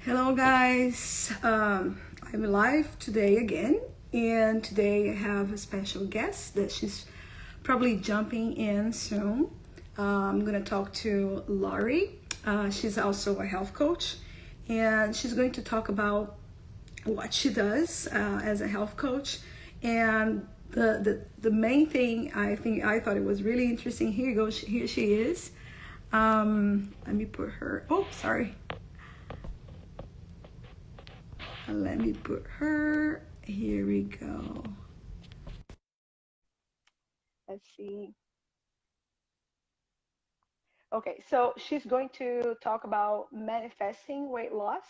Hello, guys. I'm live today again, and today I have a special guest that she's probably jumping in soon. I'm gonna talk to Laurie. She's also a health coach, and she's going to talk about what she does as a health coach. And the main thing I thought it was really interesting. Here you go. Here she is. Let me put her. Oh, sorry. Let me put her. Here we go. Let's see. Okay, so she's going to talk about manifesting weight loss.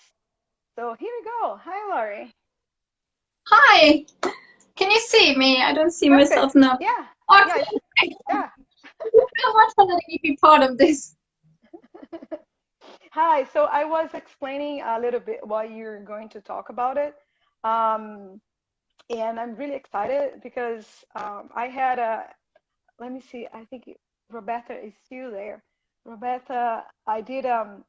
So here we go. Hi, Laurie. Hi, can you see me? I don't see Perfect. myself now. Yeah. Okay, Yeah. Yeah. thank you so much for letting me be part of this. Hi. So I was explaining a little bit what you're going to talk about it. Um, and I'm really excited because I had a, let me see, I think Roberta is still there. Roberta, I did a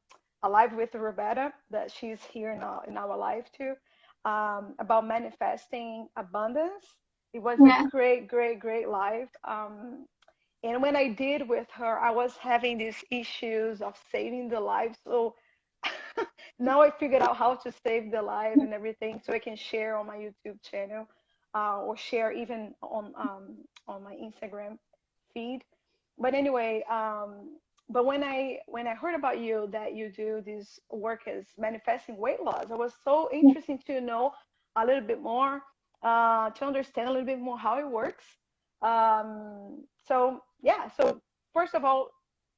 live with Roberta that she's here in our live too, about manifesting abundance. It was a Yeah, great live. And when I did with her, I was having these issues of saving the live. So now I figured out how to save the live and everything so I can share on my YouTube channel or share even on my Instagram feed. But anyway, but when I heard about you that you do this work as manifesting weight loss, it was so interesting to know a little bit more, to understand a little bit more how it works. So yeah, so first of all,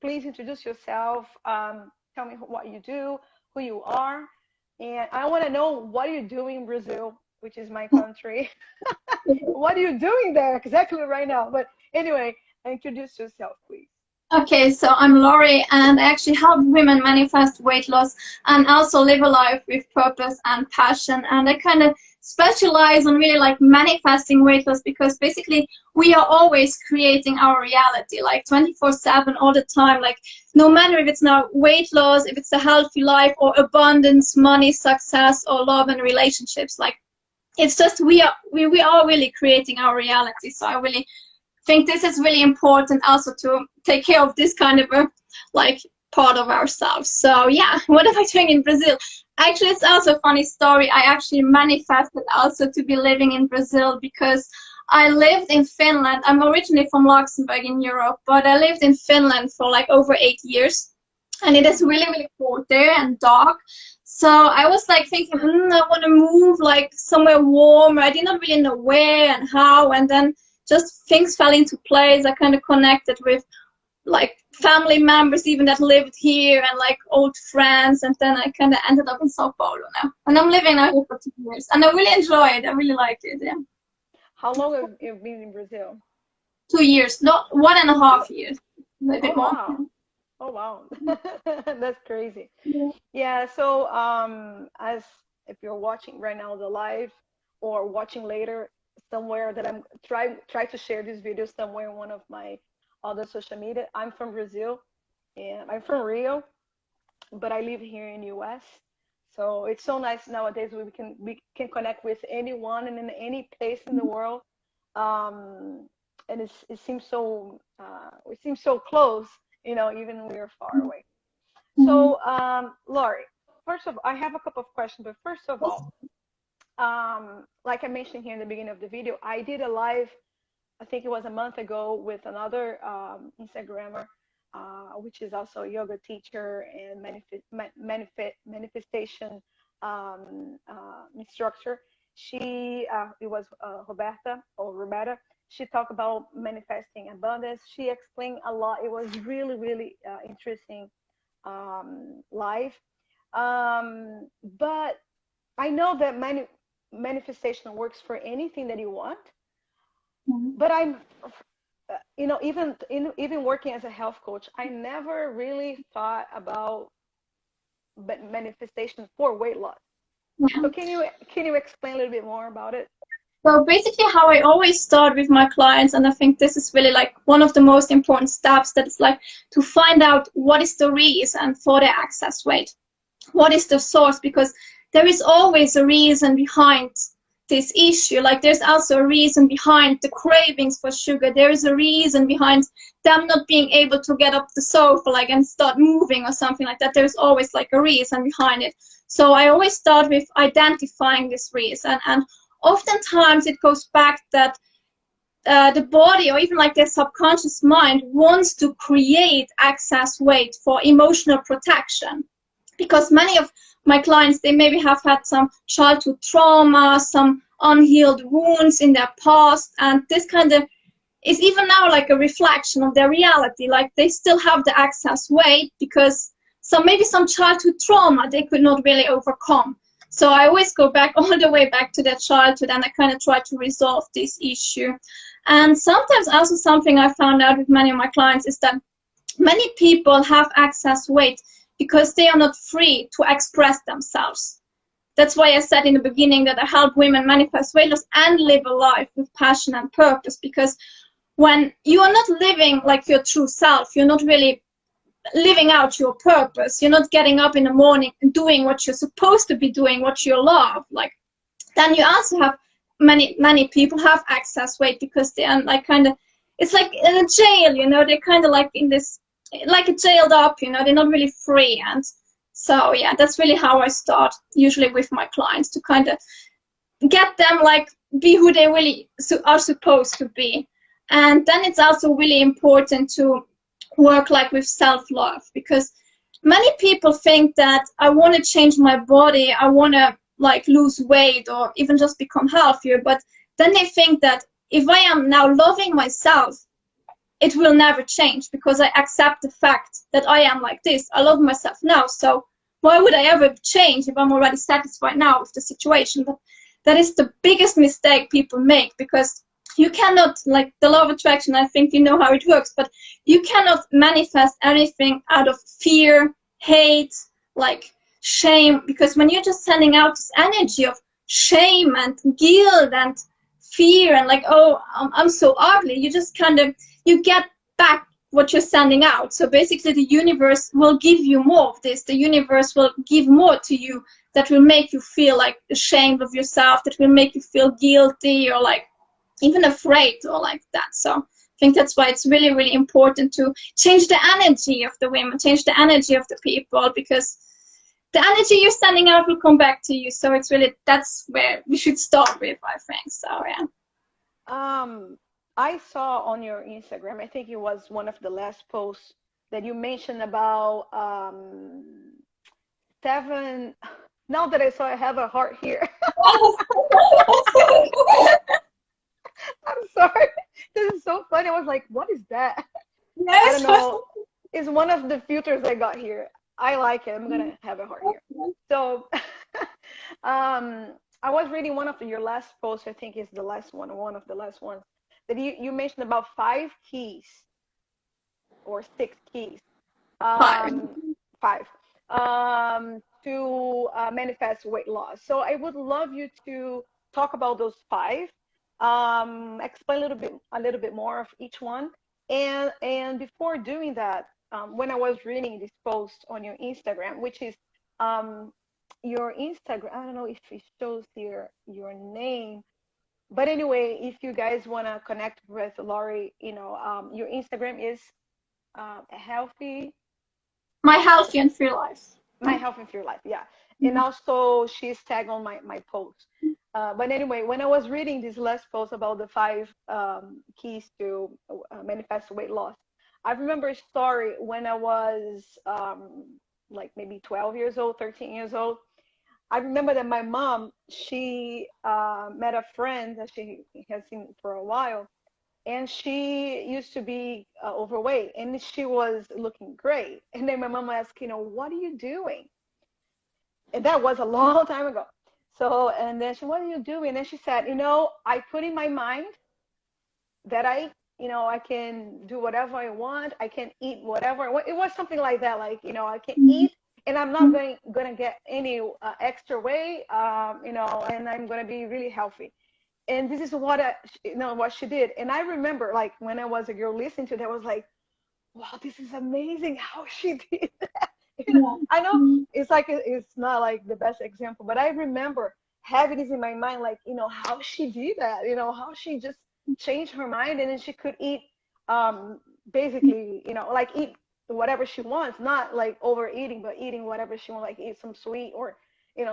please introduce yourself. Tell me what you do, who you are, and I want to know what you're doing in Brazil, which is my country. What are you doing there exactly right now? But anyway, introduce yourself, please. okay, so I'm Laurie and I actually help women manifest weight loss and also live a life with purpose and passion. And I kind of specialize on really like manifesting weight loss because basically we are always creating our reality like 24/7 all the time. Like no matter if it's now weight loss, if it's a healthy life or abundance, money, success, or love and relationships, like it's just we are really creating our reality. So I really think this is really important also to take care of this kind of a like part of ourselves. So yeah, what am I doing in Brazil? Actually, it's also a funny story. I actually manifested also to be living in Brazil because I lived in Finland. I'm originally from Luxembourg in Europe, but I lived in Finland for like over 8 years. And it is really, really cold there and dark. So I was like thinking, I want to move like somewhere warm. I did not really know where and how. And then just things fell into place. I kind of connected with like family members even that lived here and like old friends. And then I kind of ended up in Sao Paulo now. And I'm living now here for 2 years. And I really enjoy it. I really like it. Yeah. How long have you been in Brazil? 2 years, not 1.5 years. A little Oh bit more. wow. Oh wow. That's crazy. Yeah. Yeah, so as if you're watching right now the live or watching later somewhere that I'm try to share this video somewhere in one of my other social media. I'm from Brazil and I'm from Rio, but I live here in US. So it's so nice nowadays we can connect with anyone and in any place in the world. And it seems so it seems so close, even when we're far away. Mhm. So, Laurie, first of all, I have a couple of questions, but first of all, like I mentioned here in the beginning of the video, I did a live, I think it was a month ago, with another Instagrammer, which is also a yoga teacher and manifestation instructor. It was Roberta. She talked about manifesting abundance. She explained a lot. It was really interesting live. But I know that manifestation works for anything that you want. Mhm. But even working as a health coach, I never really thought about manifestation for weight loss. So can you explain a little bit more about it? So basically how I always start with my clients, and I think this is really like one of the most important steps, that is like to find out what is the reason for the excess weight. what is the source, because there is always a reason behind this issue. Like there's also a reason behind the cravings for sugar. There is a reason behind them not being able to get up the sofa like and start moving or something like that. There's always like a reason behind it. So I always start with identifying this reason, and oftentimes it goes back that the body or even like their subconscious mind wants to create excess weight for emotional protection, because many of my clients, they maybe have had some childhood trauma, some unhealed wounds in their past, and this kind of is even now like a reflection of their reality. Like they still have the excess weight because maybe some childhood trauma they could not really overcome. So I always go back all the way back to their childhood, and I kind of try to resolve this issue. And sometimes also something I found out with many of my clients is that many people have excess weight because they are not free to express themselves. That's why I said in the beginning that I help women manifest weight loss and live a life with passion and purpose, because when you are not living like your true self, you're not really living out your purpose, you're not getting up in the morning and doing what you're supposed to be doing, what you love, like, then you also have many people have excess weight because they are like kind of, it's like in a jail, you know, they're kind of like in this, like jailed up, you know, they're not really free. And so yeah, that's really how I start usually with my clients, to kind of get them like be who they really are supposed to be. And then it's also really important to work like with self-love, because many people think that I want to change my body, I want to like lose weight or even just become healthier, but then they think that if I am now loving myself, it will never change because I accept the fact that I am like this. I love myself now, so why would I ever change if I'm already satisfied now with the situation? But that is the biggest mistake people make, because you cannot, like the law of attraction, I think you know how it works, but you cannot manifest anything out of fear, hate, like shame, because when you're just sending out this energy of shame and guilt and fear and like, oh, I'm so ugly, you just kind of, you get back what you're sending out. So basically the universe will give you more of this. The universe will give more to you that will make you feel like ashamed of yourself, that will make you feel guilty or like even afraid or like that. So I think that's why it's really, really important to change the energy of the women, change the energy of the people, because the energy you're sending out will come back to you. So it's really, that's where we should start with, I think. So yeah. I saw on your Instagram, I think it was one of the last posts, that you mentioned about 7. Now that I saw, I have a heart here. I'm sorry. This is so funny. I was like, what is that? I don't know. It's one of the filters I got here. I like it. I'm going to have a heart here. So I was reading one of your last posts. I think it's the last one of the last ones, that you mentioned about 5 keys or 6 keys. 5 to manifest weight loss. So I would love you to talk about those 5. Explain a little bit more of each one. And before doing that, when I was reading this post on your Instagram, which is your Instagram, I don't know if it shows here your name, but anyway, if you guys want to connect with Laurie, you know, your Instagram is healthy. My healthy and free life. My health and free life, yeah. And also she's tagged on my post. But anyway, when I was reading this last post about the 5 keys to manifest weight loss, I remember a story when I was like maybe 12 years old, 13 years old. I remember that my mom, she met a friend that she has seen for a while, and she used to be overweight, and she was looking great. And then my mom asked, you know, what are you doing? And that was a long time ago. So, and then she, what are you doing? And then she said, you know, I put in my mind that I can do whatever I want. I can eat whatever I want. It was something like that. Like, you know, I can eat and I'm not going to get any extra weight, and I'm going to be really healthy. And this is what she did. And I remember, like, when I was a girl listening to that, I was like, wow, this is amazing how she did that. Yeah. I know Mm. it's like it's not like the best example, but I remember having this in my mind, like, how she did that, how she just changed her mind and then she could eat, um, basically, like eat whatever she wants, not like overeating, but eating whatever she wants, like eat some sweet or,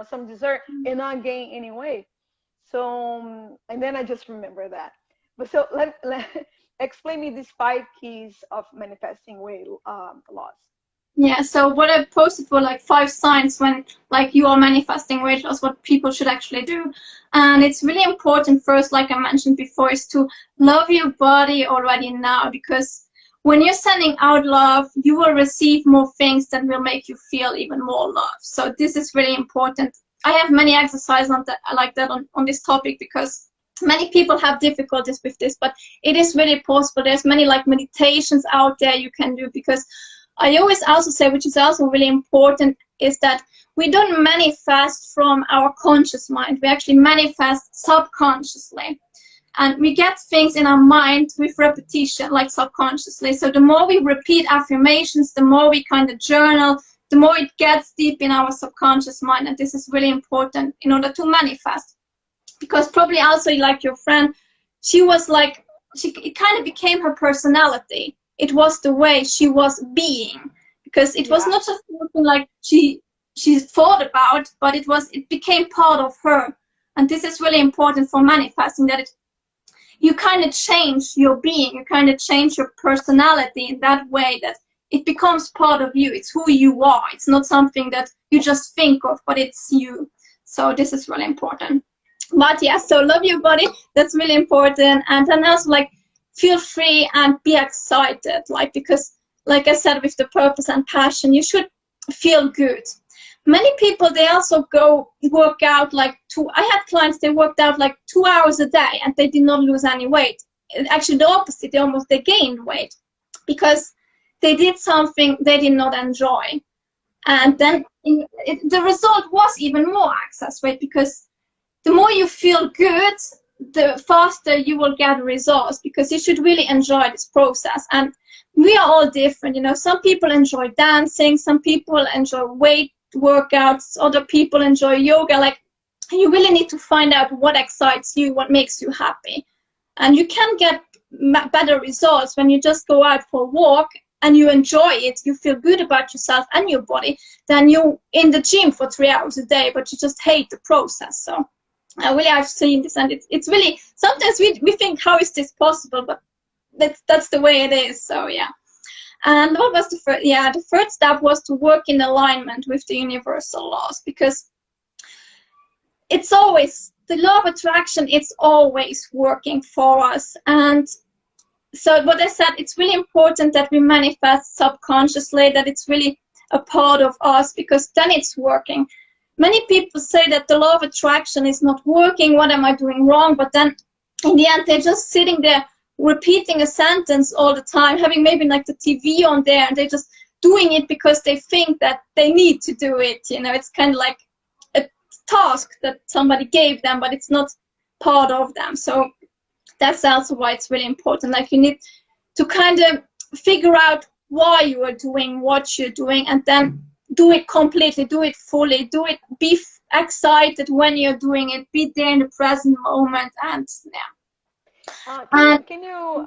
some dessert and not gain any weight. So, and then I just remember that. But so explain me these 5 keys of manifesting weight loss. Yeah, so what I posted were like 5 signs when like you are manifesting weight loss, what people should actually do. And it's really important first, like I mentioned before, is to love your body already now, because when you're sending out love, you will receive more things that will make you feel even more love. So this is really important. I have many exercises on that, like that on this topic, because many people have difficulties with this, but it is really possible. There's many like meditations out there you can do, because I always also say, which is also really important, is that we don't manifest from our conscious mind. We actually manifest subconsciously. And we get things in our mind with repetition, like subconsciously. So the more we repeat affirmations, the more we kind of journal, the more it gets deep in our subconscious mind. And this is really important in order to manifest. Because probably also like your friend, she was like, it kind of became her personality. It was the way she was being, because it was Yeah. not just something like she thought about, but it became part of her. And this is really important for manifesting, that you kind of change your being, you kind of change your personality in that way that it becomes part of you. It's who you are. It's not something that you just think of, but it's you. So this is really important. But yeah, so love your body. That's really important. And then also like feel free and be excited, like, because like I said, with the purpose and passion, you should feel good. Many people, they also go work out like I had clients, they worked out like 2 hours a day and they did not lose any weight. Actually the opposite, they gained weight, because they did something they did not enjoy. And then the result was even more excess weight, because the more you feel good, the faster you will get results, because you should really enjoy this process. And we are all different, some people enjoy dancing, some people enjoy weight workouts, other people enjoy yoga. Like, you really need to find out what excites you, what makes you happy. And you can get better results when you just go out for a walk and you enjoy it, you feel good about yourself and your body, than you in the gym for 3 hours a day, but you just hate the process. So really, I've seen this, and it's really, sometimes we think, how is this possible? But that's the way it is. So yeah. And what was the first? Yeah, the first step was to work in alignment with the universal laws, because it's always, the law of attraction, it's always working for us. And so what I said, it's really important that we manifest subconsciously, that it's really a part of us, because then it's working. Many people say that the law of attraction is not working, what am I doing wrong? But then in the end, they're just sitting there repeating a sentence all the time, having maybe like the TV on there, and they're just doing it because they think that they need to do it. It's kind of like a task that somebody gave them, but it's not part of them. So that's also why it's really important. Like, you need to kind of figure out why you are doing what you're doing, and then do it completely, do it fully, do it, be excited when you're doing it, be there in the present moment. And yeah. Can you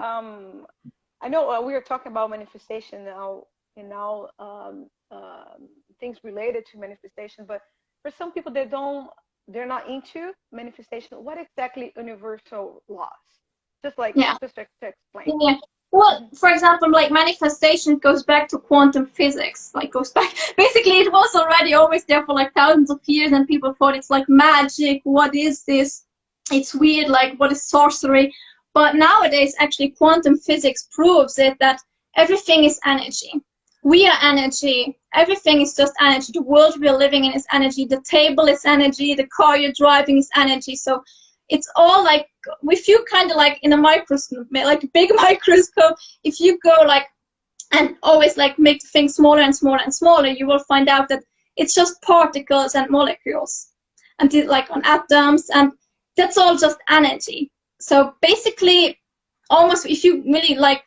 I know we are talking about manifestation now, and now things related to manifestation, but for some people, they're not into manifestation. What exactly universal laws? Just like, Yeah. just to explain. Yeah. Well, for example, like manifestation goes back to quantum physics. Like, goes back. Basically, it was already always there for like thousands of years, and people thought it's like magic. What is this? It's weird. Like, what is sorcery? But nowadays, actually, quantum physics proves it, that everything is energy. We are energy. Everything is just energy. The world we are living in is energy. The table is energy. The car you're driving is energy. So it's all like, if you kind of like in a microscope, like a big microscope, if you go like, and always like make things smaller and smaller and smaller, you will find out that it's just particles and molecules, and like on atoms, and that's all just energy. So basically, almost if you really like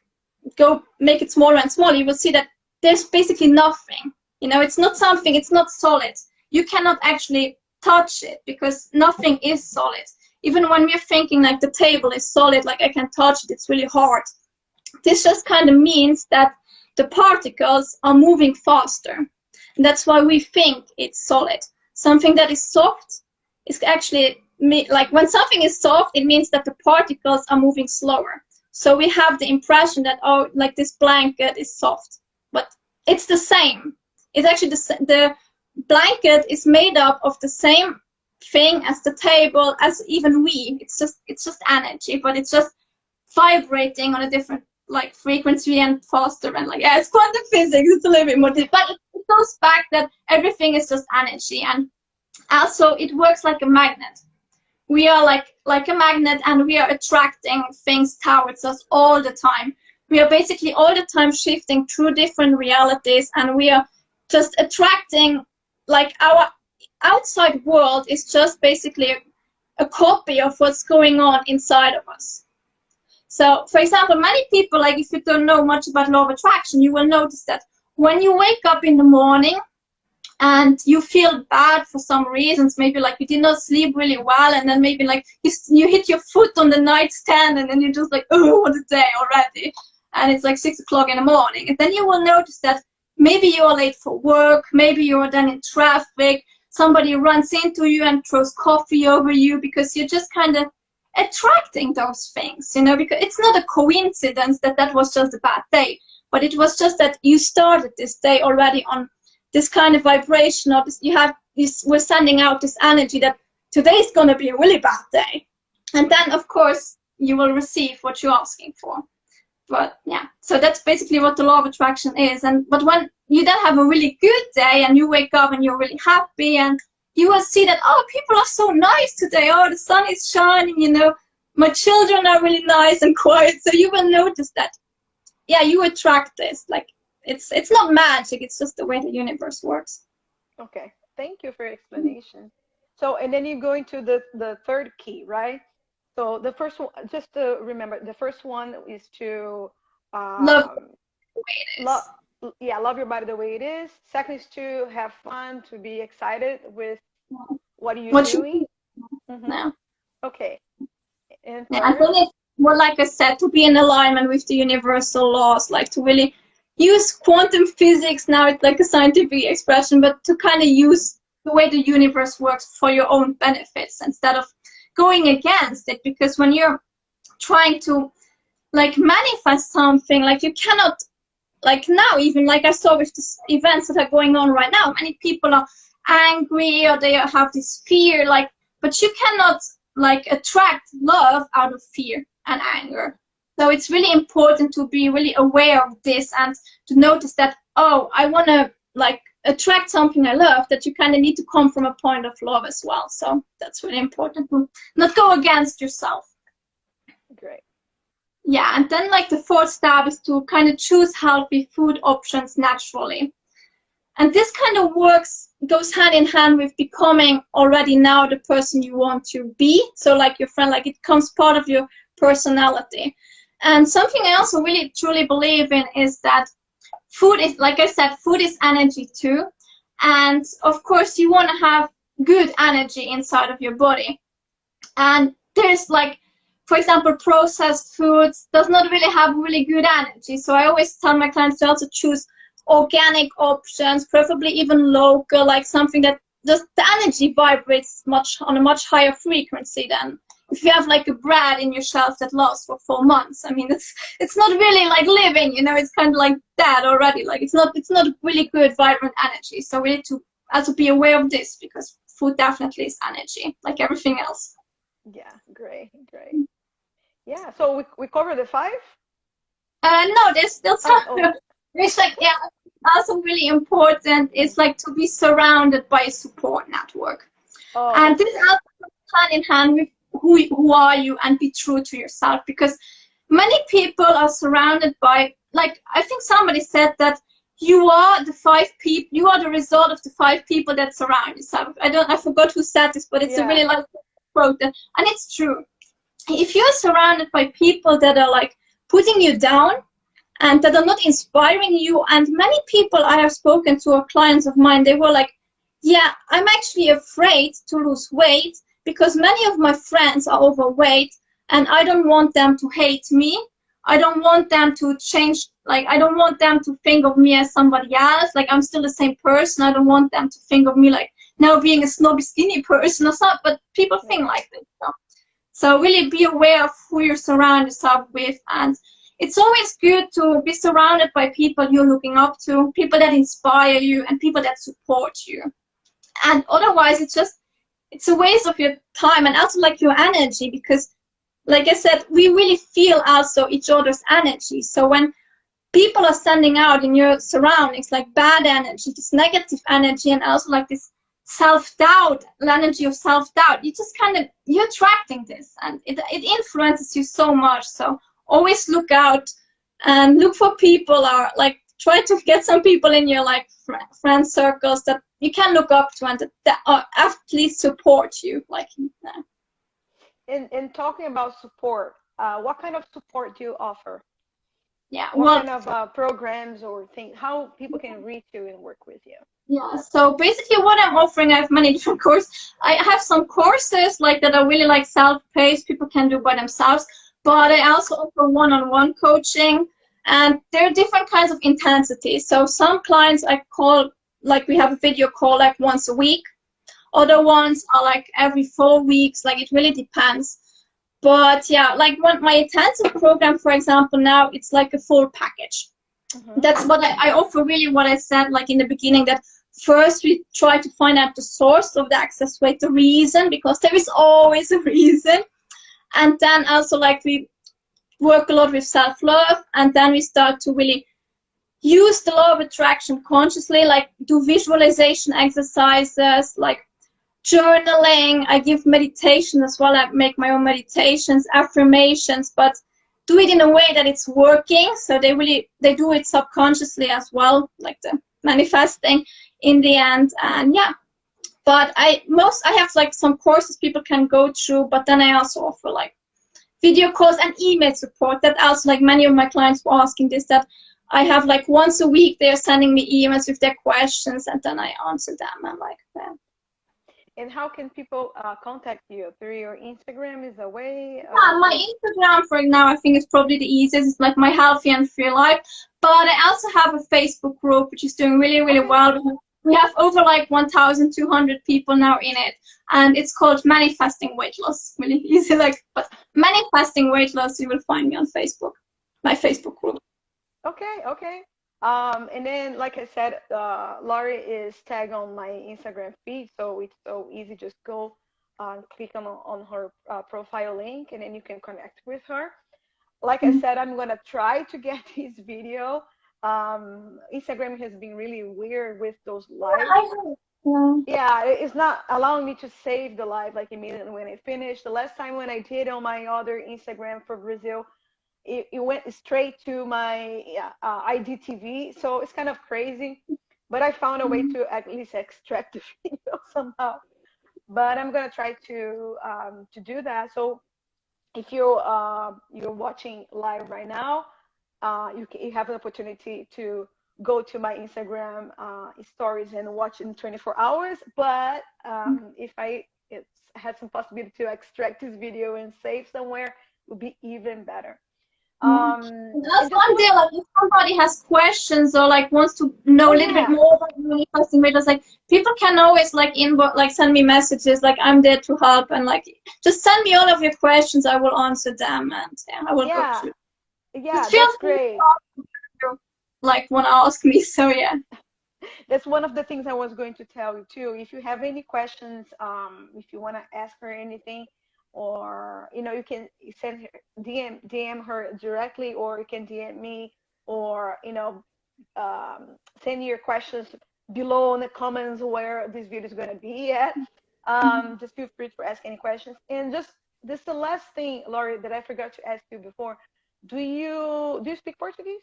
go make it smaller and smaller, you will see that there's basically nothing. You know, it's not something, it's not solid. You cannot actually touch it because nothing is solid. Even when we're thinking like the table is solid, like I can touch it, it's really hard. This just kind of means that the particles are moving faster. And that's why we think it's solid. Something that is soft is actually, like when something is soft, it means that the particles are moving slower. So we have the impression that, oh, like this blanket is soft, but it's the same. It's actually the blanket is made up of the same thing as the table, as even we. It's just energy, but it's just vibrating on a different like frequency and faster, and like, yeah, it's quantum physics. It's a little bit more deep, but it goes back that everything is just energy, and also it works like a magnet. We are like a magnet, and we are attracting things towards us all the time. We are basically all the time shifting through different realities, and we are just attracting, like, our outside world is just basically a copy of what's going on inside of us. So, for example, many people, like if you don't know much about law of attraction, you will notice that when you wake up in the morning and you feel bad for some reasons, maybe like you did not sleep really well, and then maybe like you hit your foot on the nightstand, and then you're just like, oh, what a day already. And it's like 6 o'clock in the morning. And then you will notice that maybe you are late for work, maybe you're then in traffic, somebody runs into you and throws coffee over you because you're just kind of attracting those things, you know, because it's not a coincidence that that was just a bad day, but it was just that you started this day already on this kind of vibration of this, we're sending out this energy that today's going to be a really bad day. And then, of course, you will receive what you're asking for. But yeah, so that's basically what the law of attraction is. But when you then have a really good day and you wake up and you're really happy, and you will see that, oh, people are so nice today. Oh, the sun is shining, you know, my children are really nice and quiet. So you will notice that, yeah, you attract this. Like, it's not magic, it's just the way the universe works. Okay, thank you for your explanation. So, and then you go into the third key, right? So the first one, just to remember, the first one is to Love the way it is. love your body the way it is. Second is to have fun, to be excited with what you're doing. Yeah. Okay. And yeah, I think it's more, like I said, to be in alignment with the universal laws, like to really use quantum physics. Now it's like a scientific expression, but to kind of use the way the universe works for your own benefits instead of going against it. Because when you're trying to like manifest something, like you cannot, like now, even like I saw with the events that are going on right now, many people are angry or they have this fear, like, but you cannot like attract love out of fear and anger. So it's really important to be really aware of this and to notice that, oh, I want to like attract something I love, that you kind of need to come from a point of love as well. So that's really important to not go against yourself. Great. Yeah, and then like the fourth step is to kind of choose healthy food options naturally. And this kind of goes hand in hand with becoming already now the person you want to be. So like your friend, like it becomes part of your personality. And something I also really truly believe in is that food is, like I said, food is energy too. And of course you want to have good energy inside of your body. And there's like, for example, processed foods does not really have really good energy. So I always tell my clients to also choose organic options, preferably even local, like something that just the energy vibrates on a much higher frequency than if you have like a bread in your shelf that lasts for 4 months. I mean, it's not really like living, you know, it's kind of like that already. Like it's not really good vibrant energy. So we need to also be aware of this, because food definitely is energy, like everything else. Yeah, great. Yeah, so we covered the 5? No, there's still some. It's like, yeah, also really important is like to be surrounded by a support network. And this also goes hand in hand with who are you, and be true to yourself, because many people are surrounded by, like, I think somebody said that you are the result of the 5 people that surround yourself. I forgot who said this, but it's a really like quote, and it's true. If you're surrounded by people that are like putting you down, and that are not inspiring you. And many people I have spoken to, or clients of mine, they were like, yeah, I'm actually afraid to lose weight because many of my friends are overweight, and I don't want them to hate me. I don't want them to change, like, I don't want them to think of me as somebody else. Like, I'm still the same person. I don't want them to think of me like now being a snobby, skinny person or something, but people think like this. So really be aware of who you surround yourself with. And it's always good to be surrounded by people you're looking up to, people that inspire you, and people that support you. And otherwise, it's a waste of your time and also like your energy, because like I said, we really feel also each other's energy. So when people are sending out in your surroundings like bad energy, this negative energy, and also like this self-doubt, energy of self-doubt, you're attracting this, and it influences you so much. So always look out and look for people, or like try to get some people in your like friend circles that you can look up to and that at least support you. Like, In talking about support, what kind of support do you offer? yeah, What kind of programs or things, how people can reach you and work with you? Yeah, so basically what I'm offering, I have many different courses. I have some courses like that are really like self-paced, people can do by themselves, but I also offer one-on-one coaching, and there are different kinds of intensity. So some clients I call, like we have a video call like once a week. Other ones are like every 4 weeks, like it really depends. But yeah, like my intensive program, for example, now it's like a full package. That's what I offer, really what I said like in the beginning, that first we try to find out the source of the excess weight, the reason, because there is always a reason. And then also like we work a lot with self-love, and then we start to really use the law of attraction consciously, like do visualization exercises, like journaling. I give meditation as well. I make my own meditations, affirmations, but do it in a way that it's working. So they do it subconsciously as well, like the manifesting in the end. And yeah, but I have like some courses people can go through, but then I also offer like video calls and email support. That also, like many of my clients were asking this, that I have like once a week they're sending me emails with their questions, and then I answer them. I'm like, yeah. And how can people contact you? Through your Instagram is a way? Yeah, my Instagram for now, I think, is probably the easiest. It's like my Healthy and Free Life. But I also have a Facebook group, which is doing really, really well. We have over like 1,200 people now in it. And it's called Manifesting Weight Loss. Really easy. But Manifesting Weight Loss, you will find me on Facebook, my Facebook group. Okay. And then, like I said, Laurie is tagged on my Instagram feed, so it's so easy. Just go click on her profile link, and then you can connect with her. Like I said, I'm gonna try to get his video. Instagram has been really weird with those lives. Yeah, it's not allowing me to save the live like immediately when I finish. The last time when I did on my other Instagram for Brazil, it went straight to my IGTV, so it's kind of crazy, but I found a way to at least extract the video somehow. But I'm gonna try to do that. So if you're watching live right now, you have an opportunity to go to my Instagram stories and watch in 24 hours. But if I had some possibility to extract this video and save somewhere, it would be even better. That's one day, like if somebody has questions or like wants to know a little bit more about manifesting weight loss, like people can always like inbox, like send me messages, like I'm there to help, and like just send me all of your questions, I will answer them, and I will go through. Yeah, that's great. Like want to ask me, so yeah. That's one of the things I was going to tell you too. If you have any questions, if you want to ask her anything, or you can send her DM her directly, or you can DM me, or send your questions below in the comments where this video is going to be at. Just feel free to ask any questions. And just this is the last thing, Laurie, that I forgot to ask you before. Do you speak Portuguese?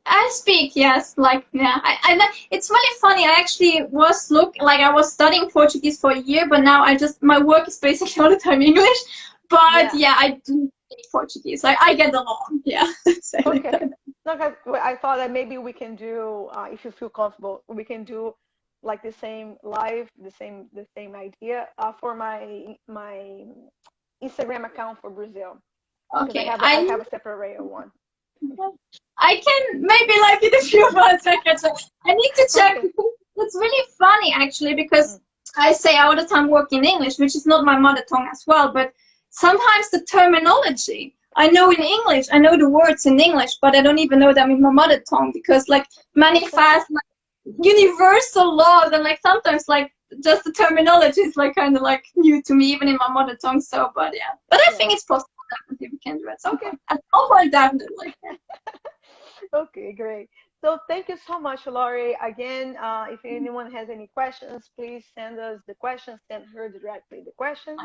I speak, yes. Like, yeah. It's really funny. I actually I was studying Portuguese for a year, but now my work is basically all the time English. But yeah, I do. speak Portuguese. Like I get along. Yeah. So like Okay. that. No, 'cause I thought that maybe we can do, if you feel comfortable, we can do like the same live, the same idea for my Instagram account for Brazil, because I Okay. have a, I have a separate one. I can maybe like in a few months I can check. I need to check Okay. because it's really funny actually because Mm. I say all the time work in English, which is not my mother tongue as well, but sometimes the terminology I know in English, I know the words in English, but I don't even know them in my mother tongue because like many fast like universal laws and like sometimes like just the terminology is like kind of like new to me even in my mother tongue. So, but yeah, but I think Yeah. it's possible definitely we can do at some Okay. point. At some point, definitely. Okay, great. So thank you so much, Laurie. Again, if anyone has any questions, please send us the questions. Send her directly the questions.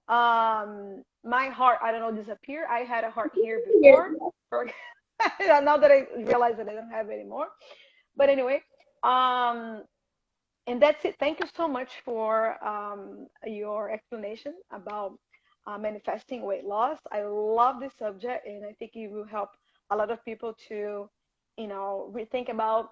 My heart, I don't know, disappear. I had a heart here before. Now that I realize that I don't have it anymore. But anyway, um, and that's it. Thank you so much for your explanation about manifesting weight loss. I love this subject, and I think it will help a lot of people to, rethink about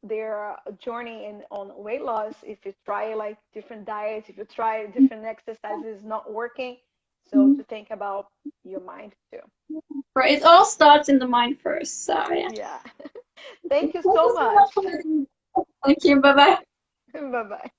their journey on weight loss. If you try like different diets, if you try different exercises not working, so to think about your mind too. Right, it all starts in the mind first. So yeah. Yeah. Thank you Thank so you so much. much for letting me. Thank you. Bye bye. Bye bye.